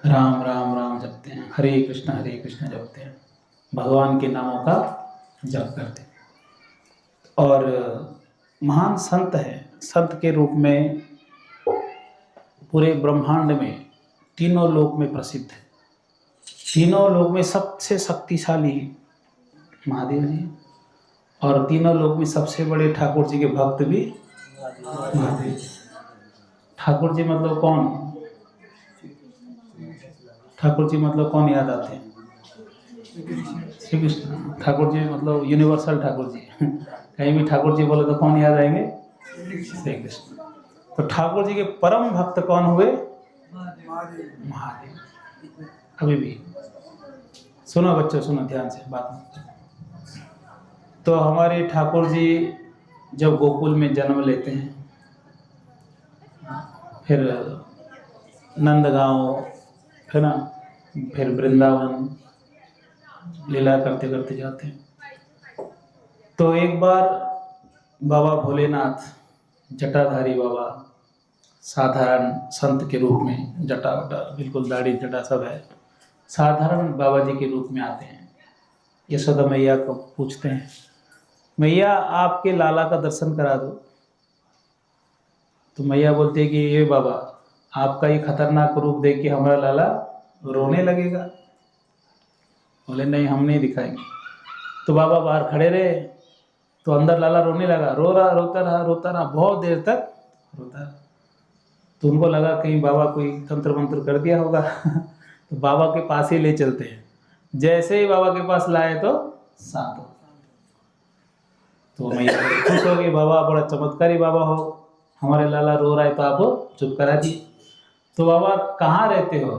राम राम राम जपते हैं, हरे कृष्ण जपते हैं, भगवान के नामों का जप करते हैं। और महान संत है, संत के रूप में पूरे ब्रह्मांड में तीनों लोक में प्रसिद्ध है। तीनों लोक में सबसे शक्तिशाली महादेव जी, और तीनों लोक में सबसे बड़े ठाकुर जी के भक्त भी महादेव जी। ठाकुर जी मतलब कौन? ठाकुर जी मतलब कौन याद आते हैं? श्री कृष्ण। ठाकुर जी मतलब यूनिवर्सल ठाकुर जी। कहीं भी ठाकुर जी बोले तो कौन याद आएंगे? श्री कृष्ण। तो ठाकुर जी के परम भक्त कौन हुए? महादेव। अभी भी सुनो बच्चों, सुनो ध्यान से बात। तो हमारे ठाकुर जी जब गोकुल में जन्म लेते हैं, फिर नंदगांव, है ना, फिर वृंदावन लीला करते करते जाते हैं। तो एक बार बाबा भोलेनाथ, जटाधारी बाबा, साधारण संत के रूप में, जटा वटा बिल्कुल दाढ़ी जटा सब है, साधारण बाबा जी के रूप में आते हैं। यशोदा मैया को पूछते हैं, मैया आपके लाला का दर्शन करा दो। तो मैया बोलती है कि ये बाबा, आपका ये खतरनाक रूप देख के हमारा लाला रोने लगेगा। बोले नहीं, हम नहीं दिखाएंगे। तो बाबा बाहर खड़े रहे, तो अंदर लाला रोने लगा, रोता रहा बहुत देर तक रोता रहा। तो उनको लगा कहीं बाबा कोई तंत्र मंत्र कर दिया होगा। तो बाबा के पास ही ले चलते हैं। जैसे ही बाबा के पास लाए तो शांत हो। तो मैं खुश हो गई, बाबा बड़ा चमत्कारी बाबा हो, हमारे लाला रो रहा है तो आप चुप करा दिए। तो बाबा कहाँ रहते हो?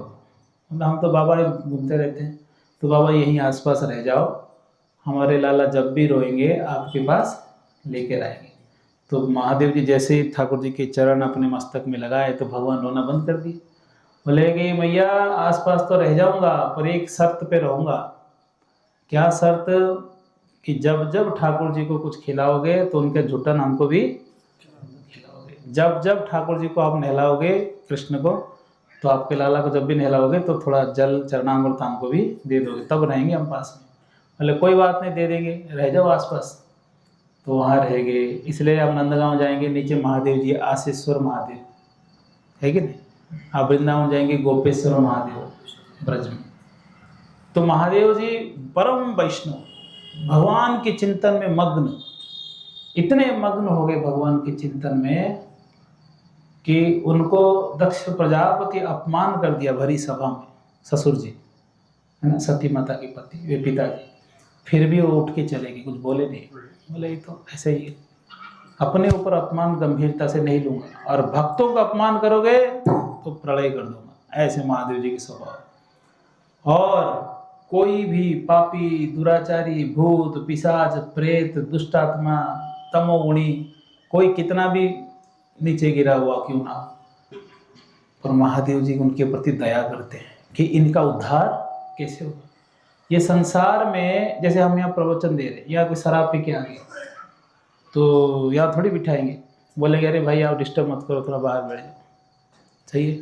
हम तो बाबा घूमते रहते हैं। तो बाबा यहीं आसपास रह जाओ, हमारे लाला जब भी रोएंगे आपके पास लेकर आएंगे। तो महादेव जी जैसे ही ठाकुर जी के चरण अपने मस्तक में लगाए तो भगवान रोना बंद कर दिए। बोले कि मैया आसपास तो रह जाऊंगा, पर एक शर्त पे रहूंगा। क्या शर्त? कि जब जब ठाकुर जी को कुछ खिलाओगे तो उनके झुटन हमको भी खिलाओगे। जब जब ठाकुर जी को आप नहलाओगे, कृष्ण को, तो आपके लाला को जब भी नहलाओगे तो थोड़ा जल चरणामृत हमको भी दे दोगे, तब रहेंगे हम पास में। बोले कोई बात नहीं, दे देंगे, रह जाओ आसपास। तो वहाँ रह गए। इसलिए आप नंदगांव जाएंगे, नीचे महादेव जी, आशीश्वर महादेव है कि नहीं। आप वृंदावन जाएंगे, गोपेश्वर महादेव ब्रज में। तो महादेव जी परम वैष्णव, भगवान के चिंतन में मग्न, इतने मग्न हो गए भगवान के चिंतन में कि उनको दक्ष प्रजापति अपमान कर दिया भरी सभा में। ससुर जी है ना, सती माता के पति, वे पिताजी, फिर भी वो उठ के चले गए, कुछ बोले नहीं। बोले ये तो ऐसे ही है, अपने ऊपर अपमान गंभीरता से नहीं लूंगा, और भक्तों का अपमान करोगे तो प्रलय कर दूंगा। ऐसे महादेव जी के स्वभाव। और कोई भी पापी, दुराचारी, भूत, पिशाच, प्रेत, दुष्टात्मा, तमोगुणी, कोई कितना भी नीचे गिरा हुआ क्यों ना हो, पर महादेव जी उनके प्रति दया करते हैं कि इनका उद्धार कैसे होगा। ये संसार में, जैसे हम यहाँ प्रवचन दे रहे, या कोई शराब पी के आ गया तो यहाँ थोड़ी बिठाएंगे, बोलेंगे अरे भाई आप डिस्टर्ब मत करो, थोड़ा बाहर बैठ जाओ, सही है।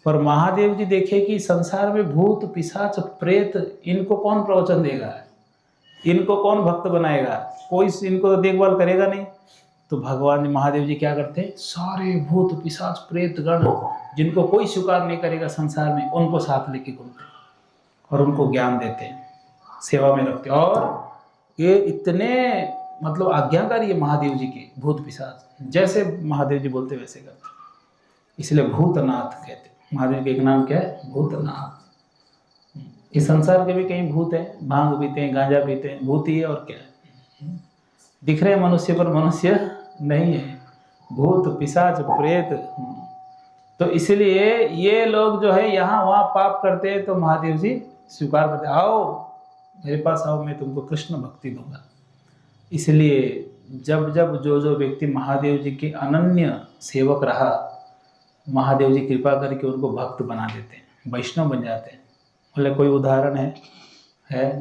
पर महादेव जी देखे कि संसार में भूत, पिशाच, प्रेत, इनको कौन प्रवचन देगा, इनको कौन भक्त बनाएगा, कोई इनको तो देखभाल करेगा नहीं। तो भगवान महादेव जी क्या करते हैं, सारे भूत, पिशाच, प्रेत गण जिनको कोई स्वीकार नहीं करेगा संसार में, उनको साथ लेके घूमते और उनको ज्ञान देते हैं, सेवा में रखते। और ये इतने मतलब आज्ञाकारी है महादेव जी के, भूत पिशाच जैसे महादेव जी बोलते वैसे करते, इसलिए भूतनाथ कहते। महादेव के एक नाम क्या है? भूतनाथ। इस संसार के भी कई भूत है, भांग पीते हैं, गांजा पीते हैं, भूत ही है और क्या है। दिख रहे मनुष्य पर मनुष्य नहीं है, भूत, पिशाच, प्रेत। तो इसलिए ये लोग जो है यहाँ वहाँ पाप करते हैं, तो महादेव जी स्वीकार करते, आओ मेरे पास आओ, मैं तुमको कृष्ण भक्ति दूंगा। इसलिए जब जब जो जो व्यक्ति महादेव जी के अनन्य सेवक रहा, महादेव जी कृपा करके उनको भक्त बना देते हैं, वैष्णव बन जाते हैं। बोले कोई उदाहरण है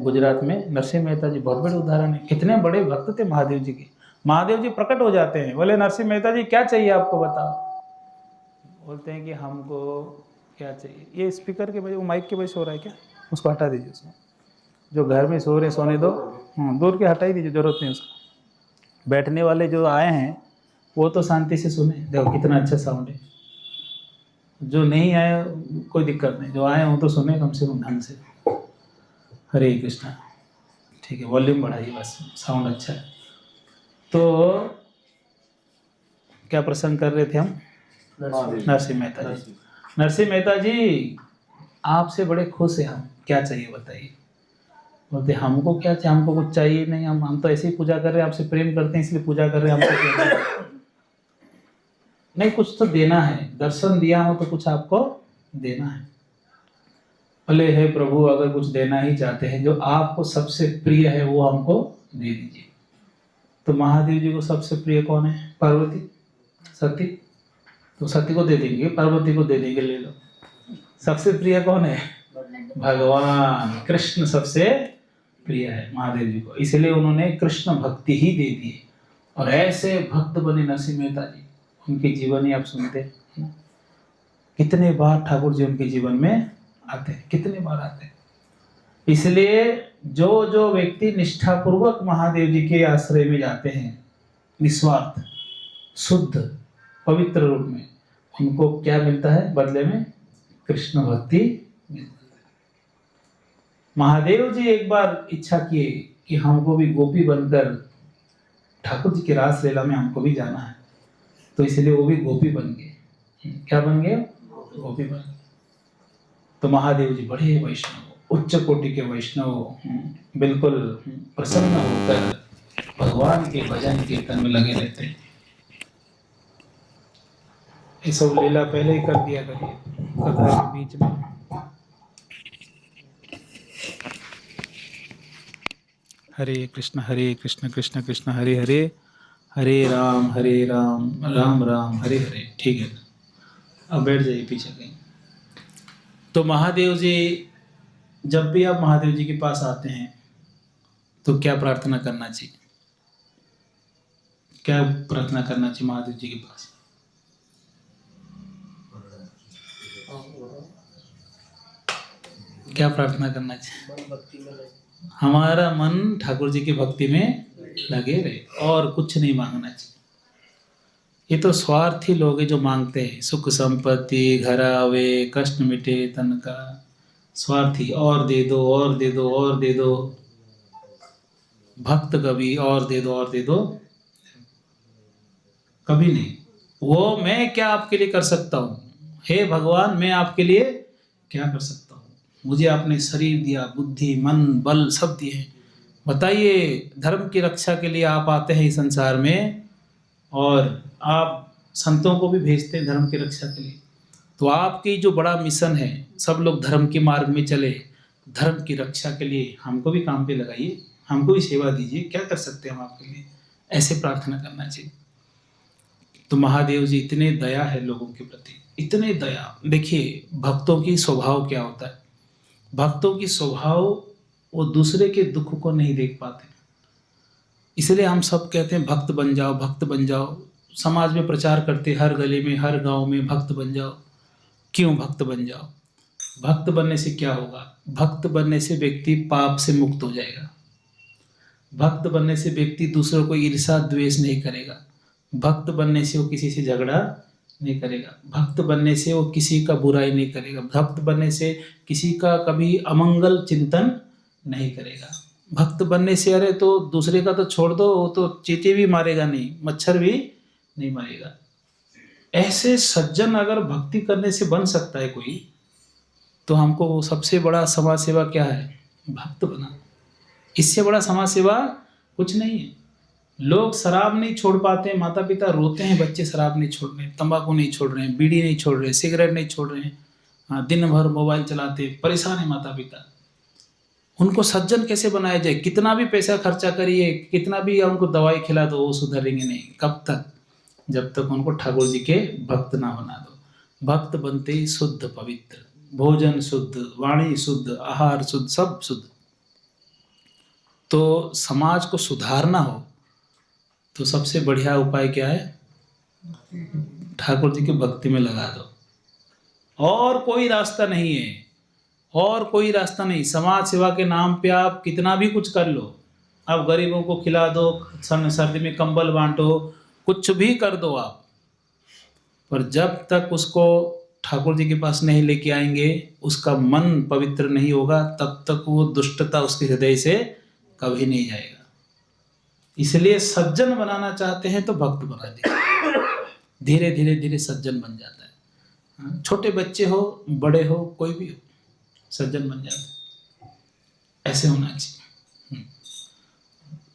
गुजरात में नरसिंह मेहता जी, बहुत बड़े उदाहरण है, कितने बड़े भक्त थे महादेव जी के। महादेव जी प्रकट हो जाते हैं, बोले नरसिंह मेहता जी क्या चाहिए आपको बताओ। बोलते हैं कि हमको क्या चाहिए? ये स्पीकर के वजह, वो माइक की वजह से हो रहा है क्या? उसको हटा दीजिए उसको। जो घर में सो रहे सोने दो, दूर के हटा ही दीजिए, ज़रूरत नहीं उसका। बैठने वाले जो आए हैं वो तो शांति से सुने, देखो कितना अच्छा साउंड है। जो नहीं आए कोई दिक्कत नहीं, जो आए हों तो सुने कम से कम ढंग से। हरे कृष्णा। ठीक है, वॉल्यूम बढ़ाइए बस, साउंड अच्छा है। तो क्या प्रसंग कर रहे थे हम? नरसिंह मेहता जी। नरसिंह मेहता जी, आपसे बड़े खुश हैं हम, क्या चाहिए बताइए? बोलते हमको क्या चाहिए, हमको कुछ चाहिए नहीं, हम तो ऐसे ही पूजा कर रहे हैं, आपसे प्रेम करते हैं इसलिए पूजा कर रहे हैं, हमको क्या चाहिए? नहीं, कुछ तो देना है, दर्शन दिया हो तो कुछ आपको देना है। भले है प्रभु, अगर कुछ देना ही चाहते हैं, जो आपको सबसे प्रिय है वो हमको दे दीजिए। तो महादेव जी को सबसे प्रिय कौन है? पार्वती, सती। तो सती को दे देंगे, पार्वती को दे देंगे, ले लो। सबसे प्रिय कौन है? भगवान कृष्ण सबसे प्रिय है महादेव जी को, इसलिए उन्होंने कृष्ण भक्ति ही दे दी। और ऐसे भक्त बने नरसिंह मेहता जी, उनकी जीवनी आप सुनते हैं, कितने बार ठाकुर जी उनके जीवन में आते हैं, कितने बार आते हैं। इसलिए जो जो व्यक्ति निष्ठापूर्वक महादेव जी के आश्रय में जाते हैं, निस्वार्थ शुद्ध पवित्र रूप में, उनको क्या मिलता है बदले में? कृष्ण भक्ति मिलती है। महादेव जी एक बार इच्छा किए कि हमको भी गोपी बनकर ठाकुर जी की रास लीला में हमको भी जाना है, तो इसलिए वो भी गोपी बन गए। क्या बन गए? गोपी बन गए। तो महादेव जी बड़े वैष्णव, उच्च कोटि के वैष्णव, बिल्कुल प्रसन्न होकर भगवान के भजन कीर्तन में लगे रहते हैं। ये सब लीला पहले ही कर दिया करिए कथा के बीच में। हरे कृष्ण कृष्ण कृष्ण हरे हरे, हरे राम राम राम हरे हरे। ठीक है, अब बैठ जाइए पीछे कहीं। तो महादेव जी, जब भी आप महादेव जी के पास आते हैं तो क्या प्रार्थना करना चाहिए? क्या प्रार्थना करना चाहिए महादेव जी के पास? क्या प्रार्थना करना चाहिए? हमारा मन ठाकुर जी की भक्ति में लगे रहे, और कुछ नहीं मांगना चाहिए। ये तो स्वार्थी लोग हैं जो मांगते हैं सुख संपत्ति, घर आवे, कष्ट मिटे तन का। स्वार्थी, और दे दो और दे दो और दे दो। भक्त कभी और दे दो और दे दो, कभी नहीं। वो मैं क्या आपके लिए कर सकता हूँ? हे भगवान, मैं आपके लिए क्या कर सकता हूँ? मुझे आपने शरीर दिया, बुद्धि मन बल सब दिए हैं, बताइए धर्म की रक्षा के लिए आप आते हैं इस संसार में, और आप संतों को भी भेजते हैं धर्म की रक्षा के लिए। तो आपकी जो बड़ा मिशन है, सब लोग धर्म के मार्ग में चले, धर्म की रक्षा के लिए हमको भी काम पे लगाइए, हमको भी सेवा दीजिए, क्या कर सकते हैं हम आपके लिए? ऐसे प्रार्थना करना चाहिए। तो महादेव जी इतने दया है लोगों के प्रति, इतने दया। देखिए भक्तों की स्वभाव क्या होता है, भक्तों की स्वभाव वो दूसरे के दुख को नहीं देख पाते, इसलिए हम सब कहते हैं भक्त बन जाओ, भक्त बन जाओ। समाज में प्रचार करते, हर गली में हर गांव में भक्त बन जाओ। क्यों भक्त बन जाओ? भक्त बनने से क्या होगा? भक्त बनने से व्यक्ति पाप से मुक्त हो जाएगा। भक्त बनने से व्यक्ति दूसरों को ईर्ष्या द्वेष नहीं करेगा। भक्त बनने से वो किसी से झगड़ा नहीं करेगा। भक्त बनने से वो किसी का बुराई नहीं करेगा। भक्त बनने से किसी का कभी अमंगल चिंतन नहीं करेगा। भक्त बनने से, अरे तो दूसरे का तो छोड़ दो, वो तो चींटी भी मारेगा नहीं, मच्छर भी नहीं मारेगा। ऐसे सज्जन अगर भक्ति करने से बन सकता है कोई, तो हमको सबसे बड़ा समाज सेवा क्या है? भक्त बना। इससे बड़ा समाज सेवा कुछ नहीं है। लोग शराब नहीं छोड़ पाते, माता पिता रोते हैं बच्चे शराब नहीं छोड़ रहे, तंबाकू नहीं छोड़ रहे हैं, बीड़ी नहीं छोड़ रहे, सिगरेट नहीं छोड़ रहे हैं, हाँ दिन भर मोबाइल चलाते, परेशान है माता पिता। उनको सज्जन कैसे बनाया जाए? कितना भी पैसा खर्चा करिए, कितना भी उनको दवाई खिला दो, वो सुधरेंगे नहीं। कब तक? जब तक उनको ठाकुर जी के भक्त ना बना दो। भक्त बनते ही शुद्ध पवित्र, भोजन शुद्ध, वाणी शुद्ध, आहार शुद्ध, सब शुद्ध। तो समाज को सुधारना हो तो सबसे बढ़िया उपाय क्या है? ठाकुर जी की भक्ति में लगा दो, और कोई रास्ता नहीं है, और कोई रास्ता नहीं। समाज सेवा के नाम पे आप कितना भी कुछ कर लो, आप गरीबों को खिला दो, सर्दी में कंबल बांटो, कुछ भी कर दो आप, पर जब तक उसको ठाकुर जी के पास नहीं लेके आएंगे, उसका मन पवित्र नहीं होगा, तब तक वो दुष्टता उसके हृदय से कभी नहीं जाएगा। इसलिए सज्जन बनाना चाहते हैं तो भक्त बना दीजिए, धीरे धीरे धीरे सज्जन बन जाता है। छोटे बच्चे हो, बड़े हो, कोई भी हो, सज्जन बन जाता है। ऐसे होना चाहिए।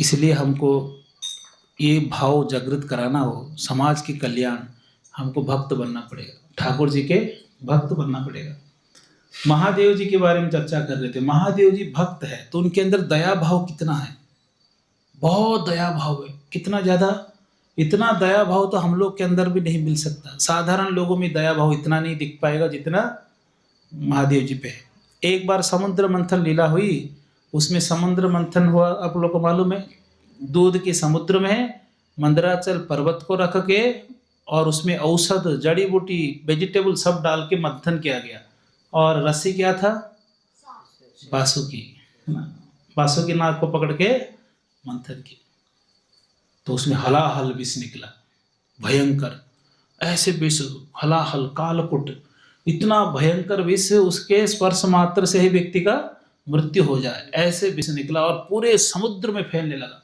इसलिए हमको ये भाव जागृत कराना हो, समाज के कल्याण, हमको भक्त बनना पड़ेगा, ठाकुर जी के भक्त बनना पड़ेगा। महादेव जी के बारे में चर्चा कर रहे थे। महादेव जी भक्त है तो उनके अंदर दया भाव कितना है, बहुत दया भाव है, कितना ज़्यादा। इतना दया भाव तो हम लोग के अंदर भी नहीं मिल सकता। साधारण लोगों में दया भाव इतना नहीं दिख पाएगा जितना महादेव जी पे है। एक बार समुद्र मंथन लीला हुई, उसमें समुद्र मंथन हुआ, आप लोग को मालूम है, दूध के समुद्र में मंदराचल पर्वत को रख के और उसमें औषध, जड़ी बूटी, वेजिटेबल सब डाल के मंथन किया गया। और रस्सी क्या था, बासुकी, बासुकी नाग को पकड़ के मंथन की, तो उसमें हलाहल विष निकला, भयंकर। ऐसे विष, हलाहल, कालकुट, इतना भयंकर विष, उसके स्पर्श मात्र से ही व्यक्ति का मृत्यु हो जाए, ऐसे विष निकला और पूरे समुद्र में फैलने लगा।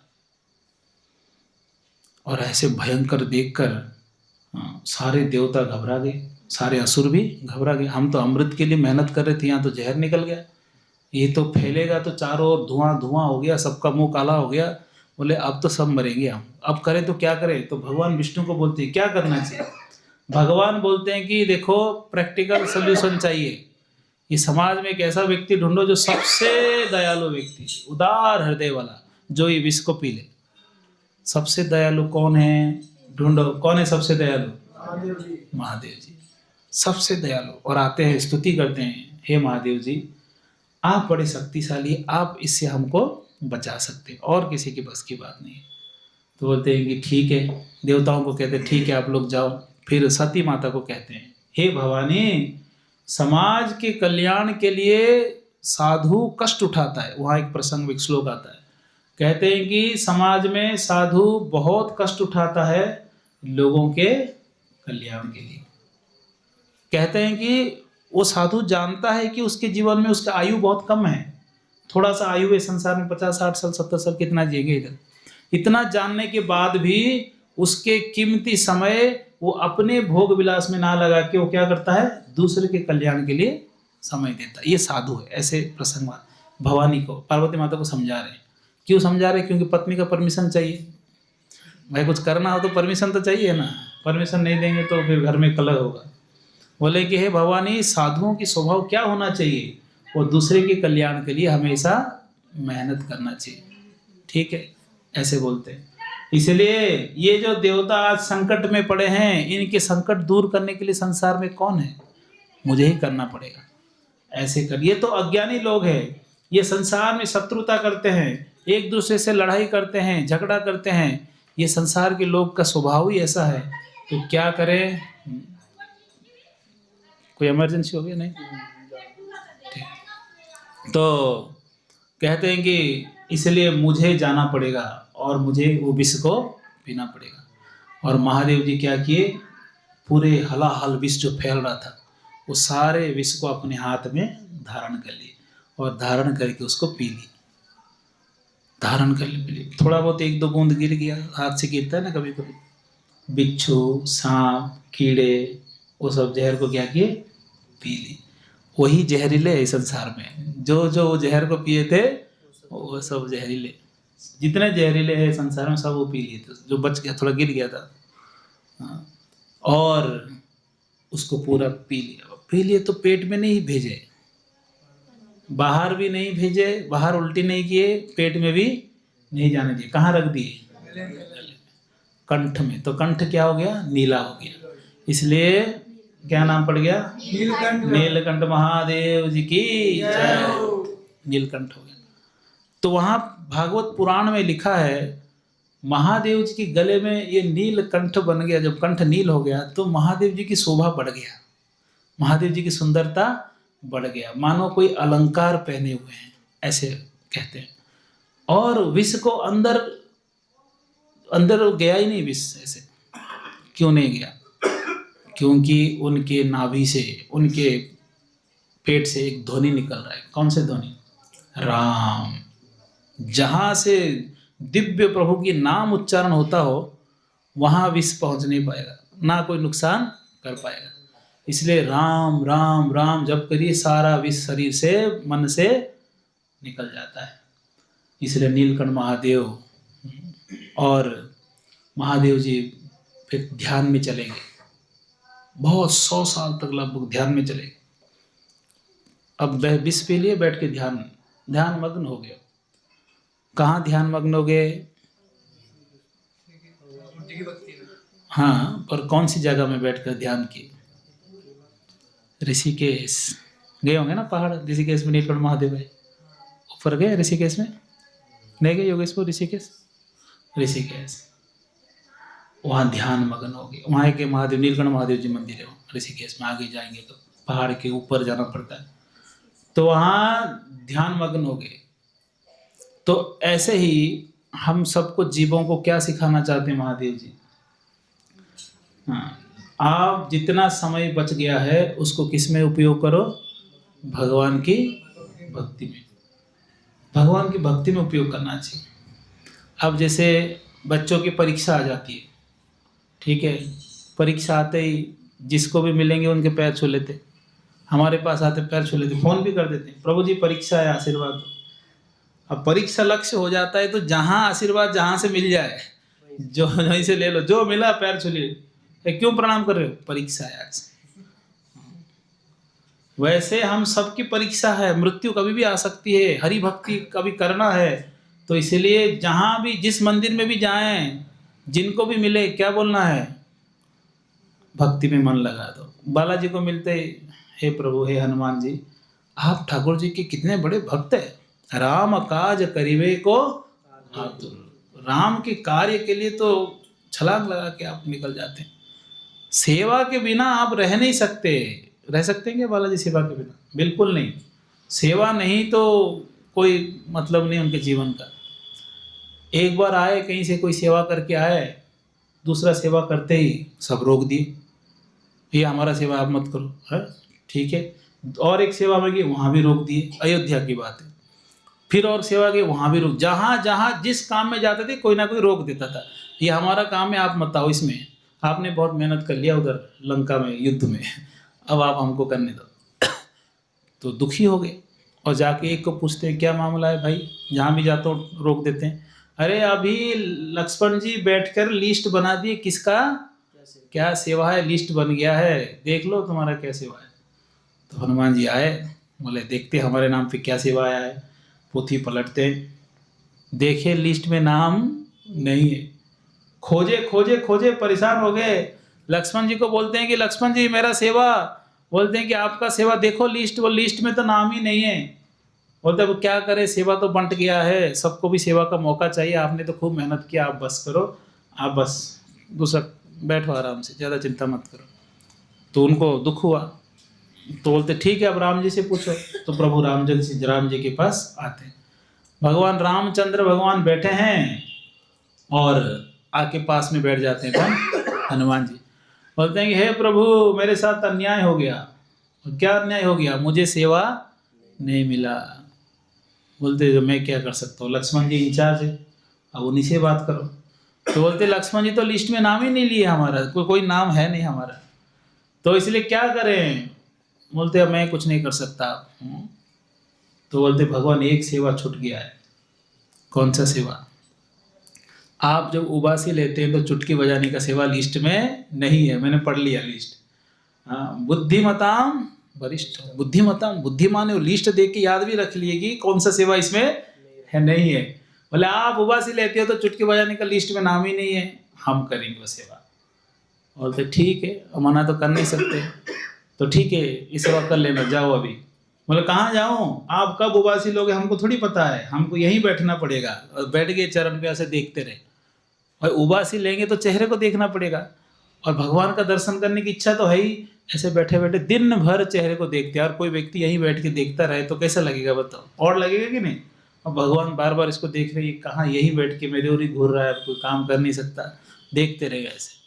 और ऐसे भयंकर देखकर सारे देवता घबरा गए, सारे असुर भी घबरा गए। हम तो अमृत के लिए मेहनत कर रहे थे, यहाँ तो जहर निकल गया, ये तो फैलेगा तो चारों ओर धुआं धुआं हो गया, सबका मुंह काला हो गया। बोले अब तो सब मरेंगे हम, अब करें तो क्या करें। तो भगवान विष्णु को बोलते हैं क्या करना चाहिए। भगवान बोलते हैं कि देखो प्रैक्टिकल सोल्यूशन चाहिए, ये समाज में एक ऐसा व्यक्ति ढूंढो जो सबसे दयालु व्यक्ति, उदार हृदय वाला, जो ये विष को पी ले। सबसे दयालु कौन है ढूंढो, कौन है सबसे दयालु, महादेव जी सबसे दयालु। और आते हैं स्तुति करते हैं, हे महादेव जी आप बड़े शक्तिशाली, आप इससे हमको बचा सकते, और किसी के बस की बात नहीं। तो बोलते हैं कि ठीक है, देवताओं को कहते हैं ठीक है आप लोग जाओ। फिर सती माता को कहते हैं हे भवानी, समाज के कल्याण के लिए साधु कष्ट उठाता है। वहाँ एक प्रसंग, एक श्लोक आता है, कहते हैं कि समाज में साधु बहुत कष्ट उठाता है लोगों के कल्याण के लिए। कहते हैं कि वो साधु जानता है कि उसके जीवन में उसका आयु बहुत कम है, थोड़ा सा आयु है संसार में, 50, 60 साल, 70 साल कितना जिएंगे इधर। इतना जानने के बाद भी उसके कीमती समय वो अपने भोग विलास में ना लगा के वो क्या करता है, दूसरे के कल्याण के लिए समय देता है। ये साधु है। ऐसे प्रसंग भवानी को, पार्वती माता को समझा रहे हैं। क्यों समझा रहे, क्योंकि पत्नी का परमिशन चाहिए। भाई कुछ करना हो तो परमिशन तो चाहिए ना, परमिशन नहीं देंगे तो फिर घर में कलह होगा। बोले कि हे भवानी, साधुओं की स्वभाव क्या होना चाहिए, वो दूसरे के कल्याण के लिए हमेशा मेहनत करना चाहिए। ठीक है, ऐसे बोलते हैं। इसलिए ये जो देवता आज संकट में पड़े हैं, इनके संकट दूर करने के लिए संसार में कौन है, मुझे ही करना पड़ेगा। ऐसे कर, ये तो अज्ञानी लोग हैं, ये संसार में शत्रुता करते हैं, एक दूसरे से लड़ाई करते हैं, झगड़ा करते हैं। ये संसार के लोग का स्वभाव ही ऐसा है। तो क्या करें, कोई इमरजेंसी हो गया नहीं, तो कहते हैं कि इसलिए मुझे जाना पड़ेगा और मुझे वो विष को पीना पड़ेगा। और महादेव जी क्या किए, पूरे हलाहल विष जो फैल रहा था वो सारे विष को अपने हाथ में धारण कर लिए और धारण करके उसको पी ली। धारण कर ली, थोड़ा बहुत 1-2 बूंद गिर गया, हाथ से गिरता है ना कभी कभी, बिच्छू, सांप, कीड़े, वो सब जहर को क्या किए, पी ली। वही जहरीले है संसार में, जो जो वो जहर को पिए थे वो सब जहरीले, जितने जहरीले हैं संसार में सब वो पी लिए थे। जो बच गया, थोड़ा गिर गया था, और उसको पूरा पी लिया। पी लिए तो पेट में नहीं भेजे, बाहर भी नहीं भेजे, बाहर उल्टी नहीं किए, पेट में भी नहीं जाने दिए। कहाँ रख दिए, कंठ में। तो कंठ क्या हो गया, नीला हो गया। इसलिए क्या नाम पड़ गया, नीलकंठ महादेव जी की जय। नीलकंठ हो गया। तो वहाँ भागवत पुराण में लिखा है, महादेव जी के गले में ये नीलकंठ बन गया। जब कंठ नील हो गया तो महादेव जी की शोभा बढ़ गया। महादेव जी की सुंदरता बढ़ गया, मानो कोई अलंकार पहने हुए हैं, ऐसे कहते हैं। और विष को अंदर अंदर गया ही नहीं विष, ऐसे क्यों नहीं गया? क्योंकि उनके नाभि से, उनके पेट से एक ध्वनि निकल रहा है। कौन से ध्वनि? राम। जहाँ से दिव्य प्रभु की नाम उच्चारण होता हो वहाँ विष पहुँच नहीं पाएगा, ना कोई नुकसान कर पाएगा। इसलिए राम राम राम जप करिए, सारा विष शरीर से, मन से निकल जाता है। इसलिए नीलकंठ महादेव और महादेव जी फिर ध्यान में चलेंगे, बहुत 100 साल तक लगभग ध्यान में चलेंगे। अब वह विष पी लिए, बैठ के ध्यान मग्न हो गए। कहाँ ध्यान मग्न हो गए? हाँ, पर कौन सी जगह में बैठकर ध्यान किए? ऋषिकेश गए होंगे ना, पहाड़ ऋषिकेश में नीलकंठ महादेव है। ऊपर गए ऋषिकेश में? नहीं गए योगेश्वर? ऋषिकेश वहाँ ध्यान मग्न हो गए। वहाँ के महादेव, नीलकंठ महादेव जी मंदिर है ऋषिकेश में। आगे जाएंगे तो पहाड़ के ऊपर जाना पड़ता है, तो वहाँ ध्यान मग्न हो गए। तो ऐसे ही हम सबको, जीवों को क्या सिखाना चाहते हैं महादेव जी? हाँ, आप जितना समय बच गया है उसको किस में उपयोग करो? भगवान की भक्ति में। भगवान की भक्ति में उपयोग करना चाहिए। अब जैसे बच्चों की परीक्षा आ जाती है, ठीक है, परीक्षा आते ही जिसको भी मिलेंगे उनके पैर छू लेते, हमारे पास आते पैर छू लेते, फोन भी कर देते, प्रभु जी परीक्षा है, आशीर्वाद दो। अब परीक्षा लक्ष्य हो जाता है तो जहाँ आशीर्वाद जहाँ से मिल जाए, जो वहीं से ले लो, जो मिला पैर छू लिए। क्यों प्रणाम कर रहे हो? परीक्षा है आज। वैसे हम सबकी परीक्षा है, मृत्यु कभी भी आ सकती है, हरि भक्ति कभी करना है। तो इसलिए जहाँ भी, जिस मंदिर में भी जाएं, जिनको भी मिले, क्या बोलना है? भक्ति में मन लगा दो। बालाजी को मिलते, हे प्रभु, हे हनुमान जी, आप ठाकुर जी के कितने बड़े भक्त हैं, राम काज करिवे को आतुर। राम के कार्य के लिए तो छलांग लगा के आप निकल जाते हैं। सेवा के बिना आप रह नहीं सकते। रह सकते हैं क्या बालाजी सेवा के बिना? बिल्कुल नहीं। सेवा नहीं तो कोई मतलब नहीं उनके जीवन का। एक बार आए कहीं से, कोई सेवा करके आए, दूसरा सेवा करते ही सब रोक दिए, ये हमारा सेवा आप मत करो, है ठीक है। और एक सेवा में गए, वहाँ भी रोक दिए, अयोध्या की बात है। फिर और सेवा गए, वहाँ भी रोक। जहाँ जहाँ जिस काम में जाते थे कोई ना कोई रोक देता था, ये हमारा काम है, आप मत आओ इसमें, आपने बहुत मेहनत कर लिया उधर लंका में युद्ध में, अब आप हमको करने दो। तो दुखी हो गए और जाके एक को पूछते हैं, क्या मामला है भाई? जहाँ भी जाता हूँ रोक देते हैं। अरे अभी लक्ष्मण जी बैठकर लिस्ट बना दिए, किसका क्या सेवा है, लिस्ट बन गया है, देख लो तुम्हारा क्या सेवा है। तो हनुमान जी आए, बोले देखते हमारे नाम पे क्या सेवा आया है। पोथी पलटते, देखे लिस्ट में नाम नहीं है। खोजे खोजे खोजे परेशान हो गए। लक्ष्मण जी को बोलते हैं कि लक्ष्मण जी मेरा सेवा, बोलते हैं कि आपका सेवा देखो लिस्ट, वो लिस्ट में तो नाम ही नहीं है। बोलते वो क्या करे, सेवा तो बंट गया है, सबको भी सेवा का मौका चाहिए, आपने तो खूब मेहनत किया, आप बस करो, आप बस दूसरा बैठो आराम से, ज़्यादा चिंता मत करो। तो उनको दुख हुआ, तो बोलते ठीक है अब राम जी से पूछो। तो प्रभु राम जी के पास आते हैं। भगवान रामचंद्र भगवान बैठे हैं और आके पास में बैठ जाते हैं। कौन? हनुमान जी। बोलते हैं कि हे प्रभु मेरे साथ अन्याय हो गया। क्या अन्याय हो गया? मुझे सेवा नहीं मिला। बोलते मैं क्या कर सकता हूँ, लक्ष्मण जी इंचार्ज है, अब उन्हीं से बात करो। तो बोलते लक्ष्मण जी तो लिस्ट में नाम ही नहीं लिए हमारा, कोई नाम है नहीं हमारा, तो इसलिए क्या करें? बोलते अब मैं कुछ नहीं कर सकता। तो बोलते भगवान एक सेवा छूट गया है। कौन सा सेवा? आप जब उबासी लेते हैं तो चुटकी बजाने का सेवा लिस्ट में नहीं है, मैंने पढ़ लिया लिस्ट। हाँ, बुद्धिमताम वरिष्ठ, बुद्धिमताम बुद्धिमान है, लिस्ट देख के याद भी रख लिए कि कौन सा सेवा इसमें है, नहीं है। बोले आप उबासी लेते हो तो चुटकी बजाने का लिस्ट में नाम ही नहीं है, हम करेंगे वो सेवा। बोलते ठीक है, मना तो कर नहीं सकते, तो ठीक है ये सेवा कर लेना, जाओ अभी। बोले कहाँ जाऊँ? आप कब उबासी लोगे हमको थोड़ी पता है, हमको यहीं बैठना पड़ेगा। और बैठ गए चरण पे, ऐसे देखते रहे। और उबासी लेंगे तो चेहरे को देखना पड़ेगा, और भगवान का दर्शन करने की इच्छा तो है ही, ऐसे बैठे बैठे दिन भर चेहरे को देखते हैं, और कोई व्यक्ति यहीं बैठ के देखता रहे तो कैसा लगेगा बताओ, और लगेगा कि नहीं। और भगवान बार बार इसको देख रहे हैं, कहाँ यहीं बैठ के मेरे ओर ही घूर रहा है, कोई काम कर नहीं सकता, देखते रहेगा ऐसे।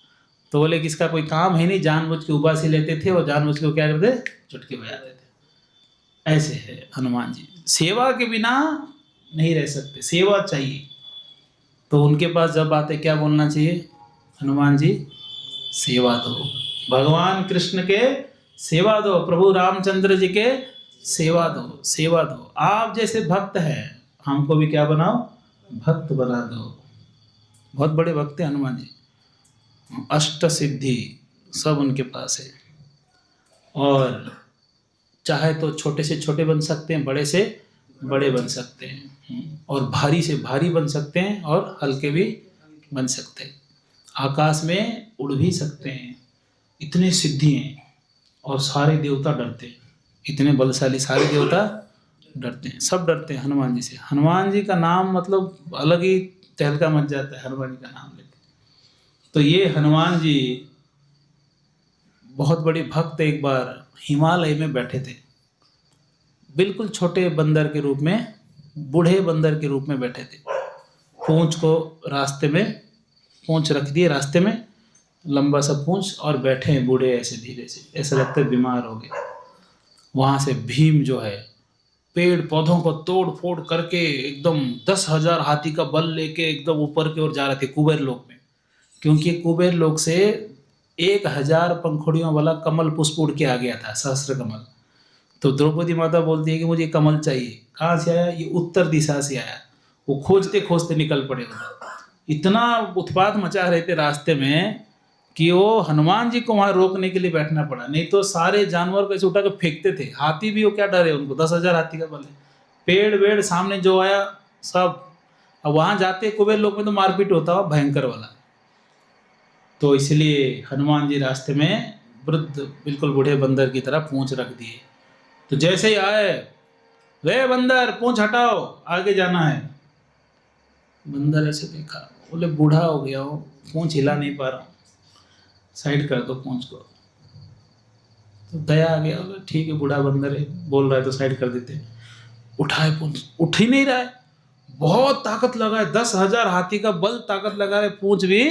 तो बोले कि इसका कोई काम है नहीं, जानबूझ के उबासी लेते थे और जानबूझ के वो क्या करते, चुटकी बजाते थे। ऐसे है हनुमान जी, सेवा के बिना नहीं रह सकते, सेवा चाहिए। तो उनके पास जब आते क्या बोलना चाहिए, हनुमान जी सेवा दो, भगवान कृष्ण के सेवा दो, प्रभु रामचंद्र जी के सेवा दो, सेवा दो। आप जैसे भक्त हैं, हमको भी क्या बनाओ, भक्त बना दो। बहुत बड़े भक्त हैं हनुमान जी, अष्ट सिद्धि सब उनके पास है। और चाहे तो छोटे से छोटे बन सकते हैं, बड़े से बड़े बन सकते हैं, और भारी से भारी बन सकते हैं, और हल्के भी बन सकते हैं। आकाश में उड़ भी सकते हैं, इतने सिद्धि हैं। और सारे देवता डरते हैं, इतने बलशाली सारे देवता डरते हैं, सब डरते हैं हनुमान जी से। हनुमान जी का नाम मतलब अलग ही तहलका मच जाता है हनुमान जी का नाम लेके। तो ये हनुमान जी बहुत बड़े भक्त एक बार हिमालय में बैठे थे, बिल्कुल छोटे बंदर के रूप में, बूढ़े बंदर के रूप में बैठे थे। पूंछ को रास्ते में, पूंछ रख दिए रास्ते में, लंबा सा पूंछ, और बैठे हैं बूढ़े ऐसे धीरे से, ऐसा लगता है बीमार हो गए। वहाँ से भीम जो है पेड़ पौधों को तोड़ फोड़ करके एकदम 10,000 हाथी का बल लेके एकदम ऊपर की ओर जा रहे थे कुबेर लोक में, क्योंकि कुबेर लोक से 1,000 पंखुड़ियों वाला कमल पुष्प उड़ के आ गया था, सहस्त्र कमल। तो द्रौपदी माता बोलती है कि मुझे कमल चाहिए। कहाँ से आया, ये उत्तर दिशा से आया। वो खोजते खोजते निकल पड़े उधर। इतना उत्पात मचा रहे थे रास्ते में कि वो हनुमान जी को वहाँ रोकने के लिए बैठना पड़ा, नहीं तो सारे जानवर को ऐसे उठा के फेंकते थे। हाथी भी वो क्या डरे, उनको 10,000 हाथी का बल है, पेड़ वेड़ सामने जो आया सब। अब वहाँ जाते कुबेर लोक में तो मारपीट होता हुआ भयंकर वाला। तो इसलिए हनुमान जी रास्ते में वृद्ध बिल्कुल बूढ़े बंदर की तरह पूंछ रख दिए। तो जैसे ही आए, वे बंदर पूंछ हटाओ, आगे जाना है। बंदर ऐसे देखा, बोले बूढ़ा हो गया हो, पूंछ हिला नहीं पा रहा हूँ, साइड कर दो पूंछ को। तो दया आ गया, बोले ठीक है बूढ़ा बंदर है, बोल रहा है तो साइड कर देते। उठाए पूंछ, उठ ही नहीं रहा है, बहुत ताकत लगा है, 10,000 हाथी का बल ताकत लगा है, पूंछ भी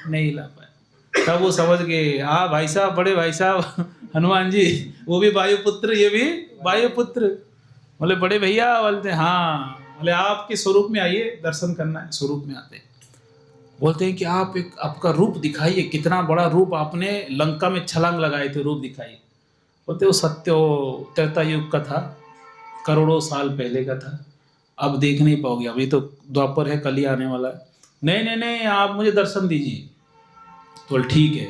नहीं हिला पाए। तब वो समझ गए, हाँ भाई साहब, बड़े भाई साहब हनुमान जी, वो भी वायुपुत्र, ये भी वायुपुत्र। बोले बड़े भैया, बोलते हाँ, बोले आपके स्वरूप में आइए, दर्शन करना है। स्वरूप में आते बोलते हैं कि आप एक आपका रूप दिखाइए, कितना बड़ा रूप आपने लंका में छलांग लगाए थे, रूप दिखाइए। बोलते वो सत्य त्रेता युग का था, करोड़ों साल पहले का था, अब देख नहीं पाओगे, अभी तो द्वापर है, कल ही आने वाला है। नहीं नहीं नहीं, आप मुझे दर्शन दीजिए। तो ठीक है,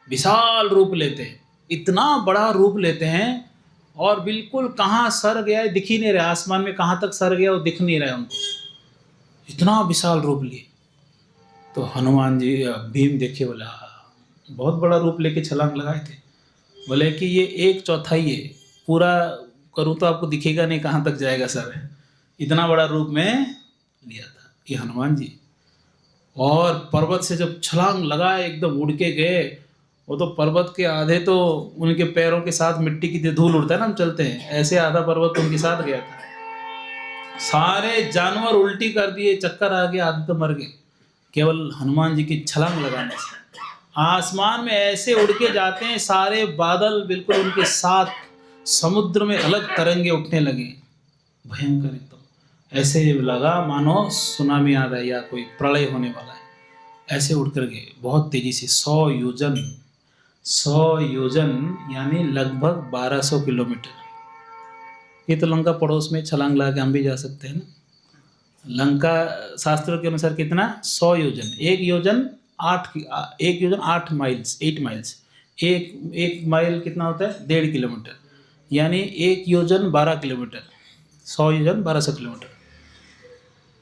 विशाल रूप लेते हैं, इतना बड़ा रूप लेते हैं, और बिल्कुल कहाँ सर गया है दिख ही नहीं रहा, आसमान में कहाँ तक सर गया वो दिख नहीं रहा है उनको, इतना विशाल रूप लिए। तो हनुमान जी भीम देखे, बोला बहुत बड़ा रूप लेके छलांग लगाए थे। बोले कि ये 1/4 है, पूरा करूँ तो आपको दिखेगा नहीं कहाँ तक जाएगा सर, इतना बड़ा रूप में लिया था ये हनुमान जी। और पर्वत से जब छलांग लगाए, एकदम उड़ के गए, वो तो पर्वत के आधे तो उनके पैरों के साथ मिट्टी की धूल उड़ता है ना, हम चलते हैं ऐसे, आधा पर्वत उनके साथ गया था। सारे जानवर उल्टी कर दिए, चक्कर आ गया, आधे तो मर गए, केवल हनुमान जी की छलांग लगाने से। आसमान में ऐसे उड़ के जाते हैं, सारे बादल बिल्कुल उनके साथ, समुद्र में अलग तरंगे उठने लगे, भयंकर एकदम, ऐसे लगा मानो सुनामी आ रहा है या कोई प्रलय होने वाला है। ऐसे उड़ कर गए बहुत तेजी से, 100 योजन, 100 योजन यानी लगभग 1200 किलोमीटर। ये तो लंका पड़ोस में, छलांग लगा के हम भी जा सकते हैं ना। लंका शास्त्रों के अनुसार कितना, 100 योजन, एक योजन 8 माइल्स, 8 माइल्स, एक माइल कितना होता है, 1.5 किलोमीटर, यानी एक योजन 12 किलोमीटर, 100 योजन 1200 किलोमीटर,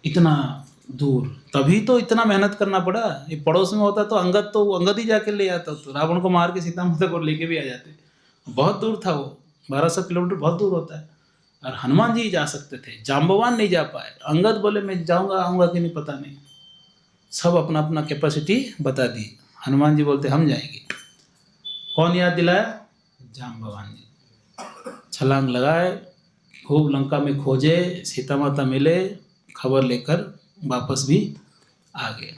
इतना दूर। तभी तो इतना मेहनत करना पड़ा। ये पड़ोस में होता तो अंगद ही जाके ले आता, तो रावण को मार के सीता माता को लेके भी आ जाते। बहुत दूर था वो, 1200 किलोमीटर बहुत दूर होता है। और हनुमान जी जा सकते थे, जाम्बवान नहीं जा पाए। अंगद बोले मैं जाऊंगा, आऊँगा कि नहीं पता नहीं, सब अपना अपना कैपेसिटी बता दी। हनुमान जी बोलते हम जाएंगे। कौन याद दिलाया, जाम्बवान जी छलांग लगाए, खूब लंका में खोजे, सीता माता मिले, खबर लेकर वापस भी आ गए।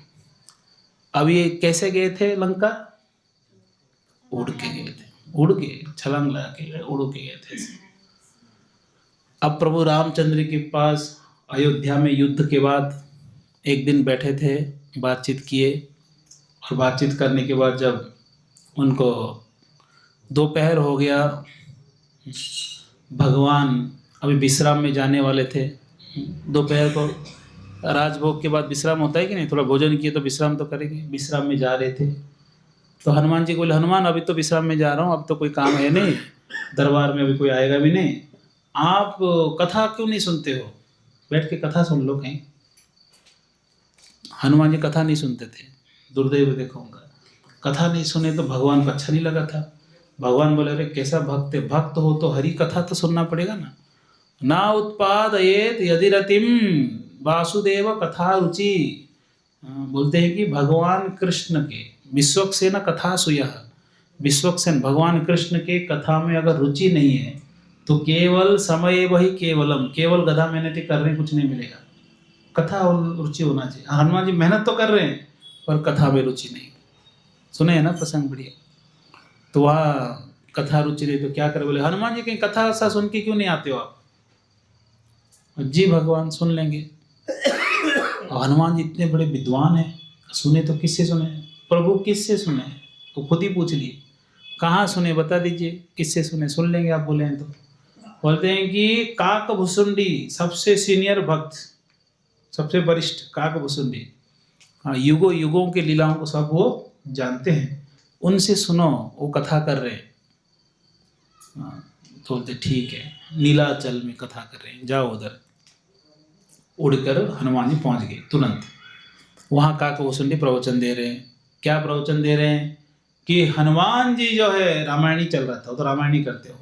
अब ये कैसे गए थे लंका? उड़ के गए थे, उड़ के छलांग लगा के उड़ के गए थे। अब प्रभु रामचंद्र के पास अयोध्या में युद्ध के बाद एक दिन बैठे थे, बातचीत किए, और बातचीत करने के बाद जब उनको दोपहर हो गया, भगवान अभी विश्राम में जाने वाले थे। दोपहर को राजभोग के बाद विश्राम होता है कि नहीं, थोड़ा भोजन किए तो विश्राम तो करेंगे। विश्राम में जा रहे थे तो हनुमान जी को बोले, हनुमान अभी तो विश्राम में जा रहा हूँ, अब तो कोई काम है नहीं, दरबार में अभी कोई आएगा भी नहीं, आप कथा क्यों नहीं सुनते हो, बैठ के कथा सुन लो कहीं। हनुमान जी कथा नहीं सुनते थे, दुर्दैव देखूंगा, कथा नहीं सुने तो भगवान को अच्छा नहीं लगा था। भगवान बोले, अरे कैसा भक्त है, भक्त हो तो हरि कथा तो सुनना पड़ेगा ना। ना उत्पादयेत यदि रतिम वासुदेव कथा रुचि। बोलते हैं कि भगवान कृष्ण के विश्वक्सेन कथा सुयः, विश्वक्सेन भगवान कृष्ण के कथा में अगर रुचि नहीं है तो केवल समय वही केवलम, केवल गधा मेहनती कर रहे कुछ नहीं मिलेगा, कथा और रुचि होना चाहिए। हनुमान जी मेहनत तो कर रहे हैं पर कथा में रुचि नहीं। सुने है ना प्रसंग बढ़िया। तो वहाँ कथा रुचि नहीं तो क्या करे, बोले हनुमान जी कहीं कथा सा सुन के क्यों नहीं आते हो आप? जी भगवान सुन लेंगे। हनुमान जी इतने बड़े विद्वान हैं, सुने तो किससे सुने? प्रभु किससे सुने? वो खुद ही पूछ लिए, कहाँ सुने बता दीजिए, किससे सुने? सुन लेंगे आप बोले हैं तो। बोलते हैं कि काकभुसुंडी सबसे सीनियर भक्त, सबसे वरिष्ठ काकभुसुंडी, हाँ, युगों युगों के लीलाओं को सब वो जानते हैं, उनसे सुनो, वो कथा कर रहे हैं। तो बोलते ठीक है, नीलाचल में कथा कर रहे हैं, जाओ उधर। उड़कर हनुमान जी पहुंच गए तुरंत। वहाँ काकभुसुंडी प्रवचन दे रहे हैं। क्या प्रवचन दे रहे हैं? कि हनुमान जी जो है, रामायणी चल रहा था, वो तो रामायणी करते हो।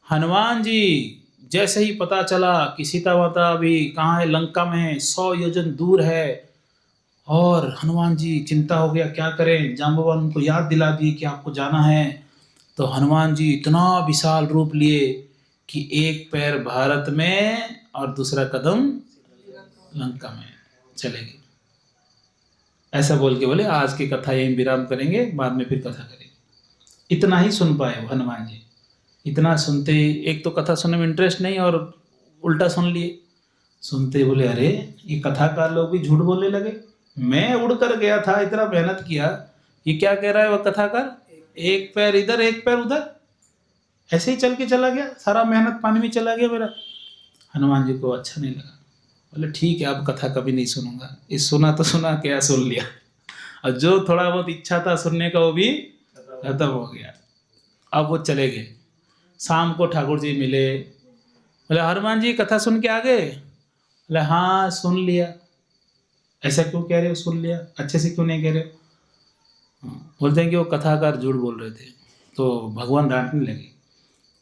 हनुमान जी जैसे ही पता चला कि सीता माता अभी कहाँ है, लंका में है, 100 योजन दूर है, और हनुमान जी चिंता हो गया क्या करें। जाम्बवान उनको याद दिला दिए कि आपको जाना है। तो हनुमान जी इतना विशाल रूप लिए कि एक पैर भारत में और दूसरा कदम लंका में चले गए। ऐसा बोल के बोले आज की कथा यहीं विराम करेंगे, बाद में फिर कथा करेंगे। इतना ही सुन पाए वो हनुमान जी। इतना सुनते ही, एक तो कथा सुनने में इंटरेस्ट नहीं और उल्टा सुन लिए। सुनते बोले, अरे ये कथाकार लोग भी झूठ बोलने लगे, मैं उड़कर गया था, इतना मेहनत किया, ये क्या कह रहा है वह कथाकार, एक पैर इधर एक पैर उधर, ऐसे ही चल के चला गया, सारा मेहनत पानी में चला गया मेरा। हनुमान जी को अच्छा नहीं लगा। बोले ठीक है, अब कथा कभी नहीं सुनूंगा। इस सुना तो सुना, क्या सुन लिया, और जो थोड़ा बहुत इच्छा था सुनने का वो भी खत्म हो गया। अब वो चले गए। शाम को ठाकुर जी मिले, बोले हनुमान जी कथा सुन के आ गए? बोले हाँ सुन लिया। ऐसा क्यों कह रहे हो सुन लिया, अच्छे से क्यों नहीं कह रहे हो? बोलते हैं कि वो कथाकार झूठ बोल रहे थे। तो भगवान डांटने लगे,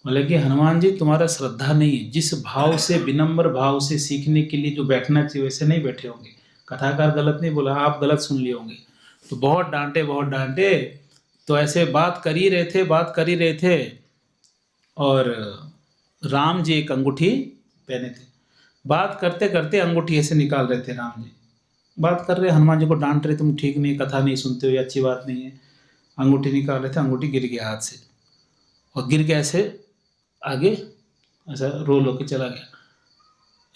बोले कि हनुमान जी तुम्हारा श्रद्धा नहीं है, जिस भाव से, विनम्र भाव से सीखने के लिए जो बैठना चाहिए वैसे नहीं बैठे होंगे। कथाकार गलत नहीं बोला, आप गलत सुन लिए होंगे। तो बहुत डांटे, बहुत डांटे। तो ऐसे बात कर ही रहे थे, बात कर ही रहे थे, और राम जी एक अंगूठी पहने थे। बात करते करते अंगूठी ऐसे निकाल रहे थे राम जी। बात कर रहे, हनुमान जी को डांट रहे, तुम ठीक नहीं, कथा नहीं सुनते हो, ये अच्छी बात नहीं है। अंगूठी निकाल रहे थे, अंगूठी गिर गया हाथ से, और गिर गया ऐसे आगे, ऐसा रोल होके चला गया।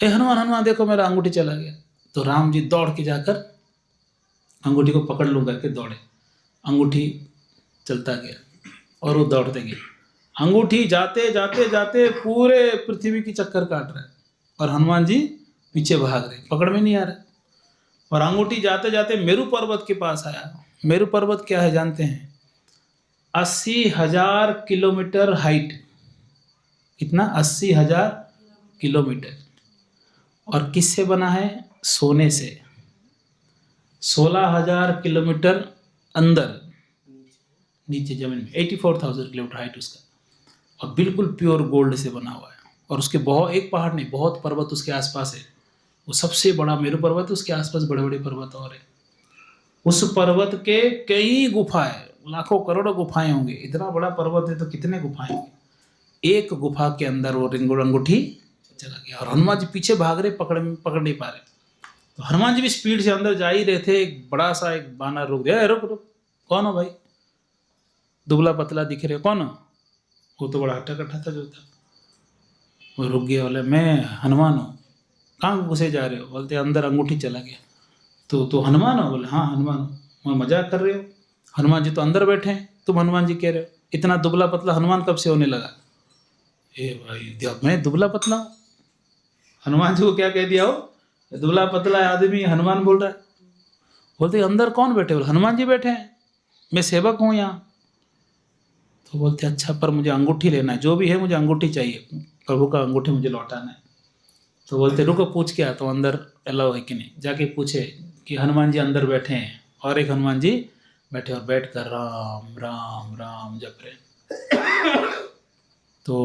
ए हनुमान हनुमान देखो मेरा अंगूठी चला गया। तो राम जी दौड़ के जाकर अंगूठी को पकड़ लूँ करके दौड़े। अंगूठी चलता गया और वो दौड़ते गए। अंगूठी जाते जाते जाते पूरे पृथ्वी की चक्कर काट रहा है, और हनुमान जी पीछे भाग रहे, पकड़ में नहीं आ रहा। और अंगूठी जाते जाते मेरू पर्वत के पास आया। मेरू पर्वत क्या है जानते हैं? 80,000 किलोमीटर हाइट। कितना? 80,000 किलोमीटर। और किससे बना है? सोने से। 16,000 किलोमीटर अंदर नीचे जमीन में, 84,000 किलोमीटर हाइट उसका, और बिल्कुल प्योर गोल्ड से बना हुआ है। और उसके बहुत, एक पहाड़ नहीं, बहुत पर्वत उसके आसपास है। वो सबसे बड़ा मेरू पर्वत है, उसके आसपास बड़े बड़े पर्वत और है। उस पर्वत के कई गुफा है, लाखों करोड़ों गुफाएं होंगे, इतना बड़ा पर्वत है तो कितने गुफाएं होंगे। एक गुफा के अंदर वो अंगूठी चला गया और हनुमान जी पीछे भाग रहे, पकड़ नहीं पा रहे। तो हनुमान जी भी स्पीड से अंदर जा ही रहे थे, एक बड़ा सा एक बानर रुक गया। रुक रुक, कौन हो भाई, दुबला पतला दिख रहे, कौन हो? वो तो बड़ा हट्टा कट्टा था जो था। वो रुक गया, बोले मैं हनुमान हूँ। कहाँ घुसे जा रहे हो? बोलते अंदर अंगूठी चला गया। तो हनुमान हो? बोले हाँ हनुमान हूँ। मैं मजाक कर रहे हो? हनुमान जी तो अंदर बैठे हैं, तुम हनुमान जी कह रहे हो? इतना दुबला पतला हनुमान कब से होने लगा? ए भाई, मैं दुबला पतला हूँ? हनुमान जी को क्या कह दिया हो? दुबला पतला आदमी हनुमान बोल रहा है। बोलते अंदर कौन बैठे? बोले हनुमान जी बैठे हैं, मैं सेवक हूँ यहाँ। तो बोलते अच्छा, पर मुझे अंगूठी लेना है, जो भी है मुझे अंगूठी चाहिए, प्रभु का अंगूठी मुझे लौटाना है। तो बोलते रुको पूछ के आता हूँ अंदर अलाउ है कि नहीं। जाके पूछे कि हनुमान जी अंदर बैठे हैं, और एक हनुमान जी बैठे और बैठ कर राम राम राम जप रहे। तो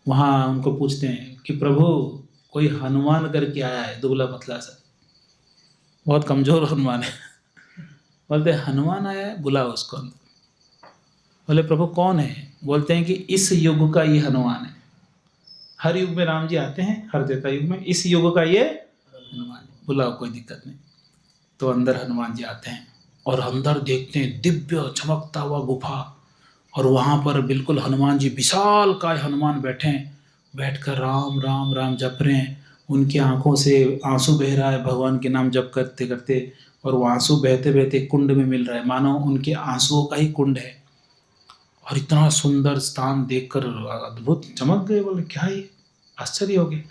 वहाँ उनको पूछते हैं कि प्रभु कोई हनुमान करके आया है, दुबला पतला सा, बहुत कमज़ोर हनुमान है। बोलते हनुमान आया है, बुलाओ उसको अंदर। बोले प्रभु कौन है? बोलते हैं कि इस युग का ये हनुमान है। हर युग में राम जी आते हैं, हर त्रेता युग में, इस युग का ये हनुमान, बुलाओ कोई दिक्कत नहीं। तो अंदर हनुमान जी आते हैं और अंदर देखते हैं दिव्य चमकता हुआ गुफा, और वहाँ पर बिल्कुल हनुमान जी विशाल काय हनुमान बैठे हैं, बैठकर राम राम राम जप रहे हैं। उनकी आंखों से आंसू बह रहा है भगवान के नाम जप करते करते, और वो आंसू बहते बहते कुंड में मिल रहा है, मानो उनके आंसुओं का ही कुंड है। और इतना सुंदर स्थान देखकर अद्भुत चमक गए, बोले क्या ये, आश्चर्य हो गए।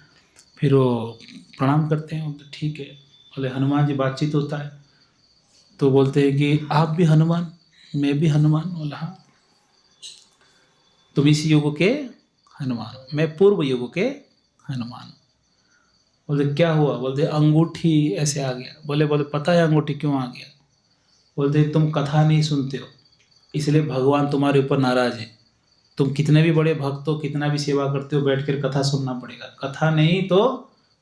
फिर वो प्रणाम करते हैं, बोलते ठीक है। बोले हनुमान जी बातचीत होता है, तो बोलते हैं कि आप भी हनुमान? मैं भी हनुमान। बोला हाँ, तुम इस युग के हनुमान, मैं पूर्व युग के हनुमान। बोलते क्या हुआ? बोलते अंगूठी ऐसे आ गया। बोले पता है अंगूठी क्यों आ गया? बोलते तुम कथा नहीं सुनते हो, इसलिए भगवान तुम्हारे ऊपर नाराज है। तुम कितने भी बड़े भक्त हो, कितना भी सेवा करते हो, बैठकर कथा सुनना पड़ेगा। कथा नहीं तो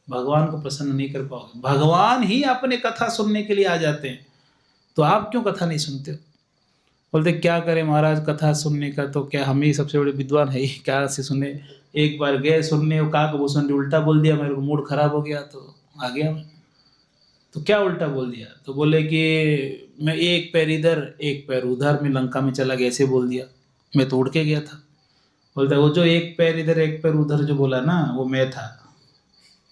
भगवान को प्रसन्न नहीं कर पाओगे। भगवान ही अपने कथा सुनने के लिए आ जाते हैं, तो आप क्यों कथा नहीं सुनते हो? बोलते क्या करें महाराज, कथा सुनने का तो क्या हम ही सबसे बड़े विद्वान है, क्या से सुने। एक बार गए सुनने, वो काकभूषण ने उल्टा बोल दिया, मेरे को मूड खराब हो गया तो आ गया मैं। तो क्या उल्टा बोल दिया? तो बोले कि मैं एक पैर इधर एक पैर उधर में लंका में चला गया, ऐसे बोल दिया। मैं तो उड़ के गया था। बोलता वो जो एक पैर इधर एक पैर उधर जो बोला ना, वो मैं था,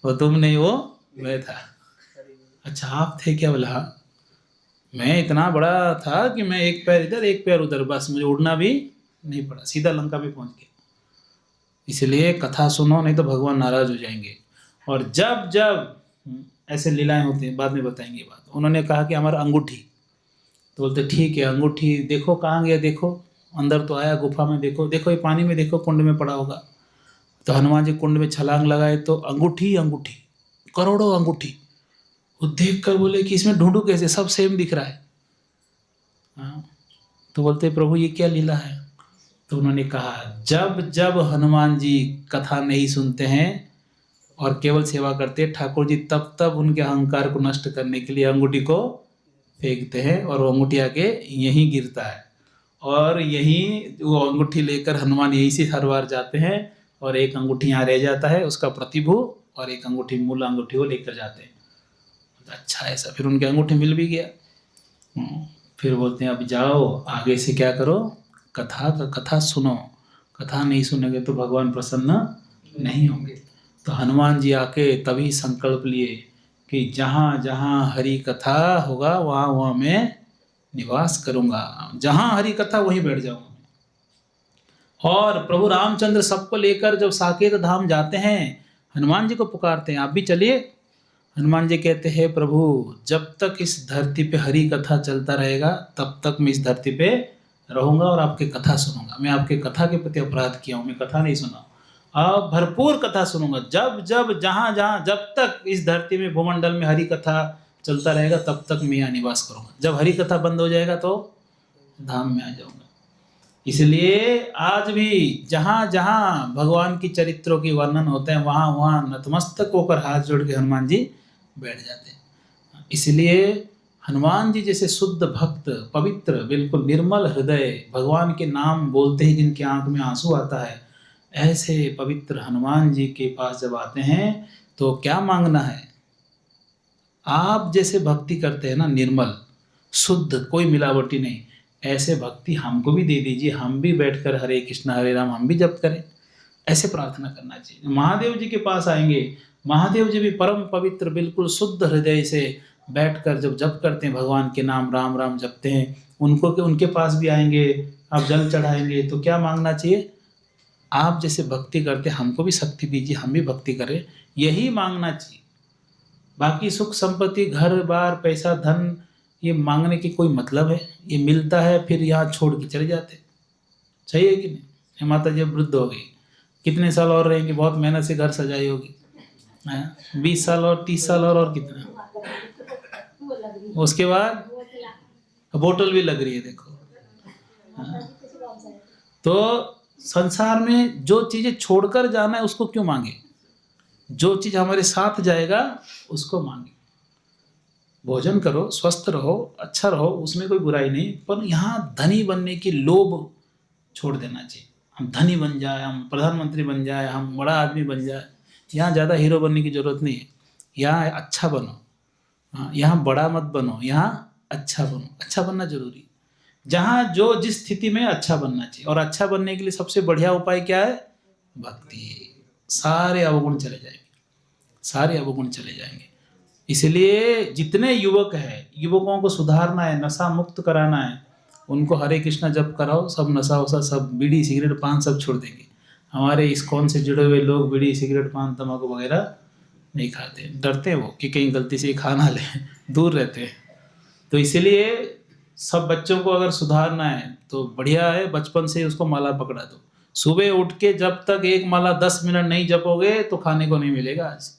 वो तुम नहीं, वो मैं था। अच्छा आप थे क्या? बोला हाँ, मैं इतना बड़ा था कि मैं एक पैर इधर एक पैर उधर, बस मुझे उड़ना भी नहीं पड़ा, सीधा लंका में पहुंच गया। इसलिए कथा सुनो, नहीं तो भगवान नाराज हो जाएंगे। और जब जब ऐसे लीलाएं होती हैं, बाद में बताएंगे बात। उन्होंने कहा कि हमारा अंगूठी, तो बोलते ठीक है अंगूठी देखो कहाँ गया, देखो अंदर तो आया गुफा में, देखो देखो ये पानी में देखो, कुंड में पड़ा होगा। तो हनुमान जी कुंड में छलांग लगाए तो अंगूठी अंगूठी, करोड़ों अंगूठी। वो देख कर बोले कि इसमें ढूंढूं कैसे, सब सेम दिख रहा है। हाँ, तो बोलते प्रभु ये क्या लीला है? तो उन्होंने कहा जब जब हनुमान जी कथा नहीं सुनते हैं और केवल सेवा करते हैं ठाकुर जी, तब तब उनके अहंकार को नष्ट करने के लिए अंगूठी को फेंकते हैं, और वो अंगूठी आके यहीं गिरता है। और यहीं वो अंगूठी लेकर हनुमान यहीं से हर बार जाते हैं, और एक अंगूठी यहाँ रह जाता है उसका प्रतिभू, और एक अंगूठी मूल अंगूठी वो लेकर जाते हैं। अच्छा ऐसा, फिर उनकी अंगूठी मिल भी गया। फिर बोलते हैं अब जाओ आगे से क्या करो, कथा सुनो, कथा नहीं सुनोगे तो भगवान प्रसन्न नहीं होंगे। तो हनुमान जी आके तभी संकल्प लिए कि जहाँ जहाँ हरि कथा होगा वहाँ वहाँ मैं निवास करूँगा, जहाँ हरि कथा वहीं बैठ जाऊँगा। और प्रभु रामचंद्र सबको लेकर जब साकेत धाम जाते हैं, हनुमान जी को पुकारते हैं आप भी चलिए। हनुमान जी कहते हैं प्रभु जब तक इस धरती पे हरि कथा चलता रहेगा तब तक मैं इस धरती पे रहूँगा और आपकी कथा सुनूंगा। मैं आपके कथा के प्रति अपराध किया हूँ, मैं कथा नहीं सुना, अब भरपूर कथा सुनूंगा। जब जब जहाँ जहाँ जब तक इस धरती में भूमंडल में हरि कथा चलता रहेगा तब तक मैं यहाँ निवास करूँगा। जब हरि कथा बंद हो जाएगा तो धाम में आ जाऊँगा। इसलिए आज भी जहाँ जहाँ भगवान की चरित्रों की वर्णन होते हैं वहाँ वहाँ नतमस्तक होकर हाथ जोड़ के हनुमान जी बैठ जाते हैं। इसलिए हनुमान जी जैसे शुद्ध भक्त, पवित्र, बिल्कुल निर्मल हृदय, भगवान के नाम बोलते ही जिनकी आंख में आंसू आता है, ऐसे पवित्र हनुमान जी के पास जब आते हैं तो क्या मांगना है? आप जैसे भक्ति करते हैं ना, निर्मल शुद्ध, कोई मिलावटी नहीं, ऐसे भक्ति हमको भी दे दीजिए, हम भी बैठकर हरे कृष्ण हरे राम हम भी जप करें। ऐसे प्रार्थना करना चाहिए। महादेव जी के पास आएंगे, महादेव जी भी परम पवित्र, बिल्कुल शुद्ध हृदय से बैठकर जब जप करते हैं, भगवान के नाम राम राम जपते हैं, उनको के उनके पास भी आएंगे, आप जल चढ़ाएंगे तो क्या मांगना चाहिए? आप जैसे भक्ति करते हमको भी शक्ति दीजिए, हम भी भक्ति करें, यही मांगना चाहिए। बाकी सुख संपत्ति, घर बार, पैसा धन, ये मांगने की कोई मतलब है? ये मिलता है फिर यहाँ छोड़ के चले जाते। सही है कि नहीं? ये माता जी वृद्ध हो गई, कितने साल और रहेंगे? बहुत मेहनत से घर सजाई होगी, 20 साल और 30 साल और कितना, उसके बाद बोतल भी लग रही है, देखो। तो संसार में जो चीजें छोड़कर जाना है उसको क्यों मांगे? जो चीज हमारे साथ जाएगा उसको मांगे। भोजन करो, स्वस्थ रहो, अच्छा रहो, उसमें कोई बुराई नहीं, पर यहाँ धनी बनने की लोभ छोड़ देना चाहिए। हम धनी बन जाए, हम प्रधानमंत्री बन जाए, हम बड़ा आदमी बन जाए, यहाँ ज़्यादा हीरो बनने की जरूरत नहीं है। यहाँ अच्छा बनो, हाँ, यहाँ बड़ा मत बनो, यहाँ अच्छा बनो। अच्छा बनना जरूरी है। जहाँ जो जिस स्थिति में अच्छा बनना चाहिए, और अच्छा बनने के लिए सबसे बढ़िया उपाय क्या है? भक्ति। सारे अवगुण चले जाएंगे, सारे अवगुण चले जाएंगे। इसलिए जितने युवक हैं, युवकों को सुधारना है, नशा मुक्त कराना है, उनको हरे कृष्णा जप कराओ, सब नशा वशा, सब बीड़ी सिगरेट पान सब छोड़ देंगे। हमारे इस्कॉन से जुड़े हुए लोग बीड़ी सिगरेट पान तम्बाकू वगैरह नहीं खाते, डरते हैं वो कि कहीं गलती से खा ना लें, दूर रहते हैं। तो इसलिए सब बच्चों को अगर सुधारना है तो बढ़िया है, बचपन से उसको माला पकड़ा दो। सुबह उठ के जब तक एक माला 10 मिनट नहीं जपोगे तो खाने को नहीं मिलेगा। आज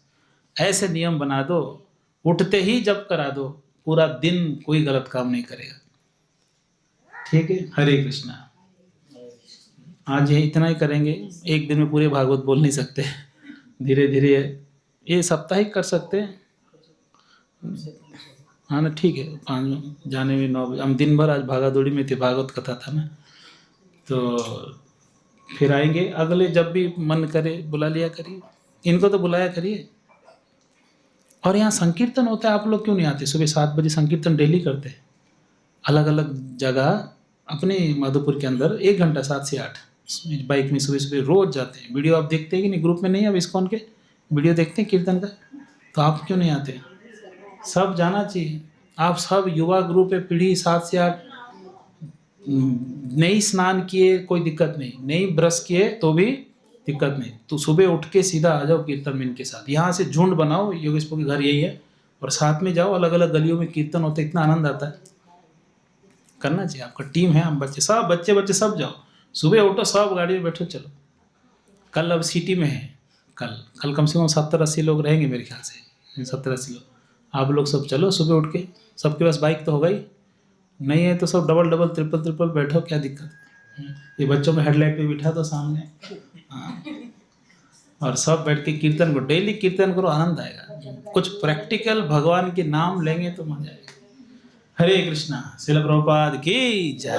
ऐसे नियम बना दो, उठते ही जप करा दो, पूरा दिन कोई गलत काम नहीं करेगा। ठीक है, हरे कृष्णा। आज ये इतना ही करेंगे, एक दिन में पूरे भागवत बोल नहीं सकते, धीरे धीरे ये साप्ताहिक कर सकते हैं। हाँ ना, ठीक है। 5 जाने में 9 बजे, हम दिन भर आज भागा दौड़ी में थे, भागवत कथा था ना, तो फिर आएंगे अगले, जब भी मन करे बुला लिया करिए, इनको तो बुलाया करिए। और यहाँ संकीर्तन होता है, आप लोग क्यों नहीं आते? सुबह 7 बजे संकीर्तन डेली करते हैं, अलग अलग जगह अपने माधोपुर के अंदर 1 घंटा 7 से 8 बाइक में सुबह सुबह रोज जाते हैं। वीडियो आप देखते हैं कि नहीं? ग्रुप में नहीं, अब इस्कॉन के वीडियो देखते हैं कीर्तन का, तो आप क्यों नहीं आते? सब जाना चाहिए। आप सब युवा ग्रुप है, पीढ़ी 7 से 8, नहीं स्नान किए कोई दिक्कत नहीं, नहीं ब्रश किए तो भी दिक्कत नहीं, तो सुबह उठ के सीधा आ जाओ कीर्तन में इनके साथ। यहाँ से झुंड बनाओ, योगेश के घर यही है, और साथ में जाओ, अलग अलग गलियों में कीर्तन होते, इतना आनंद आता है। करना चाहिए, आपका टीम है, हम बच्चे सब, बच्चे सब जाओ, सुबह उठो, सब गाड़ी में बैठो, चलो। कल अब सिटी में है, कल कम से कम 70-80 लोग रहेंगे मेरे ख्याल से, 70-80 लोग। आप लोग सब चलो सुबह उठ के, सबके पास बाइक तो होगा ही, नहीं है तो सब डबल ट्रिपल बैठो, क्या दिक्कत है? ये बच्चों में हेडलाइट पे बिठा दो सामने, हाँ, और सब बैठ के कीर्तन करो, डेली कीर्तन करो, आनंद आएगा। कुछ प्रैक्टिकल भगवान के नाम लेंगे तो मजा आएगा। हरे कृष्णा। श्रील प्रभुपाद की जय।